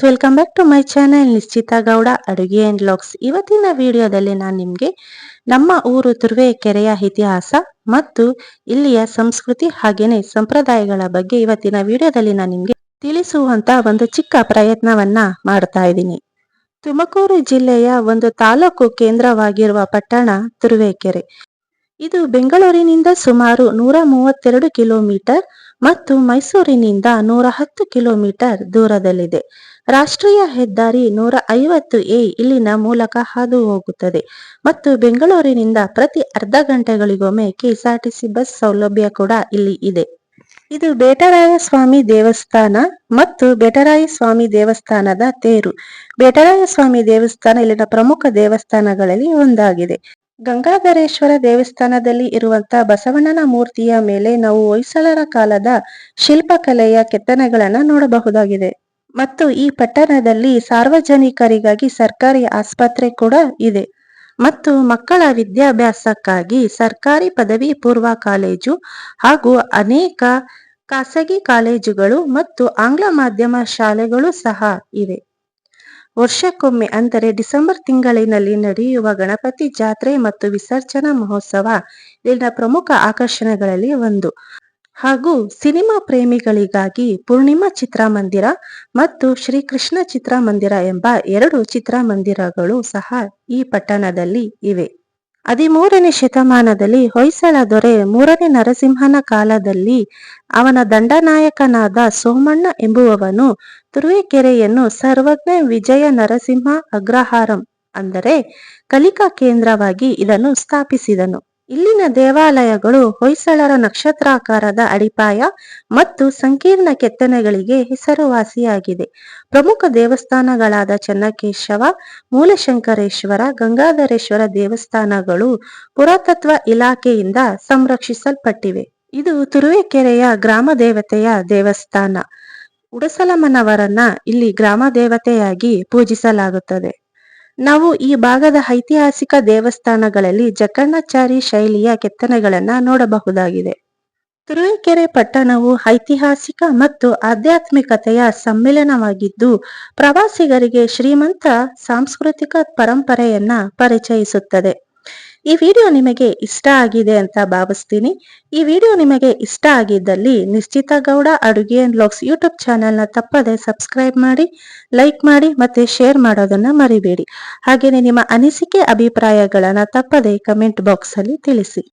Welcome back to my channel Nishchita Gowda ಅಡುಗೆ and vlogs. ಇವತ್ತಿನ ವಿಡಿಯೋದಲ್ಲಿ ನಾನು ನಿಮಗೆ ನಮ್ಮ ಊರು ತುರುವೇಕೆರೆಯ ಇತಿಹಾಸ ಮತ್ತು ಇಲ್ಲಿಯ ಸಂಸ್ಕೃತಿ ಹಾಗೇನೆ ಸಂಪ್ರದಾಯಗಳ ಬಗ್ಗೆ ಇವತ್ತಿನ ವಿಡಿಯೋದಲ್ಲಿ ನಾನು ನಿಮಗೆ ತಿಳಿಸುವಂತ ಒಂದು ಚಿಕ್ಕ ಪ್ರಯತ್ನವನ್ನ ಮಾಡ್ತಾ ಇದ್ದೀನಿ. ತುಮಕೂರು ಜಿಲ್ಲೆಯ ಒಂದು ತಾಲೂಕು ಕೇಂದ್ರವಾಗಿರುವ ಪಟ್ಟಣ ತುರುವೇಕೆರೆ. ಇದು ಬೆಂಗಳೂರಿನಿಂದ ಸುಮಾರು 132 ಕಿಲೋಮೀಟರ್ ಮತ್ತು ಮೈಸೂರಿನಿಂದ 110 ಕಿಲೋಮೀಟರ್ ದೂರದಲ್ಲಿದೆ. ರಾಷ್ಟ್ರೀಯ ಹೆದ್ದಾರಿ 150A ಇಲ್ಲಿನ ಮೂಲಕ ಹಾದು ಹೋಗುತ್ತದೆ ಮತ್ತು ಬೆಂಗಳೂರಿನಿಂದ ಪ್ರತಿ ಅರ್ಧ ಗಂಟೆಗಳಿಗೊಮ್ಮೆ ಕೆಎಸ್ಆರ್ಟಿಸಿ ಬಸ್ ಸೌಲಭ್ಯ ಕೂಡ ಇಲ್ಲಿ ಇದೆ. ಇದು ಬೇಟರಾಯ ಸ್ವಾಮಿ ದೇವಸ್ಥಾನ ಮತ್ತು ಬೇಟರಾಯ ಸ್ವಾಮಿ ದೇವಸ್ಥಾನದ ತೇರು. ಬೇಟರಾಯ ಸ್ವಾಮಿ ದೇವಸ್ಥಾನ ಇಲ್ಲಿನ ಪ್ರಮುಖ ದೇವಸ್ಥಾನಗಳಲ್ಲಿ ಒಂದಾಗಿದೆ. ಗಂಗಾಧರೇಶ್ವರ ದೇವಸ್ಥಾನದಲ್ಲಿ ಇರುವಂತಹ ಬಸವಣ್ಣನ ಮೂರ್ತಿಯ ಮೇಲೆ ನಾವು ಹೊಯ್ಸಳರ ಕಾಲದ ಶಿಲ್ಪಕಲೆಯ ಕೆತ್ತನೆಗಳನ್ನ ನೋಡಬಹುದಾಗಿದೆ. ಮತ್ತು ಈ ಪಟ್ಟಣದಲ್ಲಿ ಸಾರ್ವಜನಿಕರಿಗಾಗಿ ಸರ್ಕಾರಿ ಆಸ್ಪತ್ರೆ ಕೂಡ ಇದೆ ಮತ್ತು ಮಕ್ಕಳ ವಿದ್ಯಾಭ್ಯಾಸಕ್ಕಾಗಿ ಸರ್ಕಾರಿ ಪದವಿ ಪೂರ್ವ ಕಾಲೇಜು ಹಾಗೂ ಅನೇಕ ಖಾಸಗಿ ಕಾಲೇಜುಗಳು ಮತ್ತು ಆಂಗ್ಲ ಮಾಧ್ಯಮ ಶಾಲೆಗಳು ಸಹ ಇವೆ. ವರ್ಷಕ್ಕೊಮ್ಮೆ ಅಂದರೆ ಡಿಸೆಂಬರ್ ತಿಂಗಳಿನಲ್ಲಿ ನಡೆಯುವ ಗಣಪತಿ ಜಾತ್ರೆ ಮತ್ತು ವಿಸರ್ಜನಾ ಮಹೋತ್ಸವ ಇಲ್ಲಿನ ಪ್ರಮುಖ ಆಕರ್ಷಣೆಗಳಲ್ಲಿ ಒಂದು. ಹಾಗೂ ಸಿನಿಮಾ ಪ್ರೇಮಿಗಳಿಗಾಗಿ ಪೂರ್ಣಿಮಾ ಚಿತ್ರಮಂದಿರ ಮತ್ತು ಶ್ರೀಕೃಷ್ಣ ಚಿತ್ರಮಂದಿರ ಎಂಬ 2 ಚಿತ್ರಮಂದಿರಗಳು ಸಹ ಈ ಪಟ್ಟಣದಲ್ಲಿ ಇವೆ. 13ನೇ ಶತಮಾನದಲ್ಲಿ ಹೊಯ್ಸಳ ದೊರೆ 3ನೇ ನರಸಿಂಹನ ಕಾಲದಲ್ಲಿ ಅವನ ದಂಡನಾಯಕನಾದ ಸೋಮಣ್ಣ ಎಂಬುವವನು ತುರುವೇಕೆರೆಯನ್ನು ಸರ್ವಜ್ಞ ವಿಜಯ ನರಸಿಂಹ ಅಗ್ರಹಾರಂ ಅಂದರೆ ಕಲಿಕಾ ಕೇಂದ್ರವಾಗಿ ಇದನ್ನು ಸ್ಥಾಪಿಸಿದನು. ಇಲ್ಲಿನ ದೇವಾಲಯಗಳು ಹೊಯ್ಸಳರ ನಕ್ಷತ್ರಾಕಾರದ ಅಡಿಪಾಯ ಮತ್ತು ಸಂಕೀರ್ಣ ಕೆತ್ತನೆಗಳಿಗೆ ಹೆಸರುವಾಸಿಯಾಗಿದೆ. ಪ್ರಮುಖ ದೇವಸ್ಥಾನಗಳಾದ ಚೆನ್ನಕೇಶವ, ಮೂಲಶಂಕರೇಶ್ವರ, ಗಂಗಾಧರೇಶ್ವರ ದೇವಸ್ಥಾನಗಳು ಪುರಾತತ್ವ ಇಲಾಖೆಯಿಂದ ಸಂರಕ್ಷಿಸಲ್ಪಟ್ಟಿವೆ. ಇದು ತುರುವೇಕೆರೆಯ ಗ್ರಾಮ ದೇವತೆಯ ದೇವಸ್ಥಾನ. ಉಡಸಲಮ್ಮನವರನ್ನ ಇಲ್ಲಿ ಗ್ರಾಮ ದೇವತೆಯಾಗಿ ಪೂಜಿಸಲಾಗುತ್ತದೆ. ನಾವು ಈ ಭಾಗದ ಐತಿಹಾಸಿಕ ದೇವಸ್ಥಾನಗಳಲ್ಲಿ ಜಕಣಾಚಾರಿ ಶೈಲಿಯ ಕೆತ್ತನೆಗಳನ್ನ ನೋಡಬಹುದಾಗಿದೆ. ತುರುವೇಕೆರೆ ಪಟ್ಟಣವು ಐತಿಹಾಸಿಕ ಮತ್ತು ಆಧ್ಯಾತ್ಮಿಕತೆಯ ಸಮ್ಮಿಲನವಾಗಿದ್ದು ಪ್ರವಾಸಿಗರಿಗೆ ಶ್ರೀಮಂತ ಸಾಂಸ್ಕೃತಿಕ ಪರಂಪರೆಯನ್ನ ಪರಿಚಯಿಸುತ್ತದೆ. ಈ ವಿಡಿಯೋ ನಿಮಗೆ ಇಷ್ಟ ಆಗಿದೆ ಅಂತ ಭಾವಿಸ್ತೀನಿ. ಈ ವಿಡಿಯೋ ನಿಮಗೆ ಇಷ್ಟ ಆಗಿದ್ದಲ್ಲಿ ನಿಶ್ಚಿತಾ ಗೌಡ ಅಡುಗೆ ಅಂಡ್ ವ್ಲಾಗ್ಸ್ ಯೂಟ್ಯೂಬ್ ಚಾನೆಲ್ನ ತಪ್ಪದೆ ಸಬ್ಸ್ಕ್ರೈಬ್ ಮಾಡಿ, ಲೈಕ್ ಮಾಡಿ ಮತ್ತೆ ಶೇರ್ ಮಾಡೋದನ್ನ ಮರಿಬೇಡಿ. ಹಾಗೆಯೇ ನಿಮ್ಮ ಅನಿಸಿಕೆ ಅಭಿಪ್ರಾಯಗಳನ್ನ ತಪ್ಪದೆ ಕಮೆಂಟ್ ಬಾಕ್ಸ್ ಅಲ್ಲಿ ತಿಳಿಸಿ.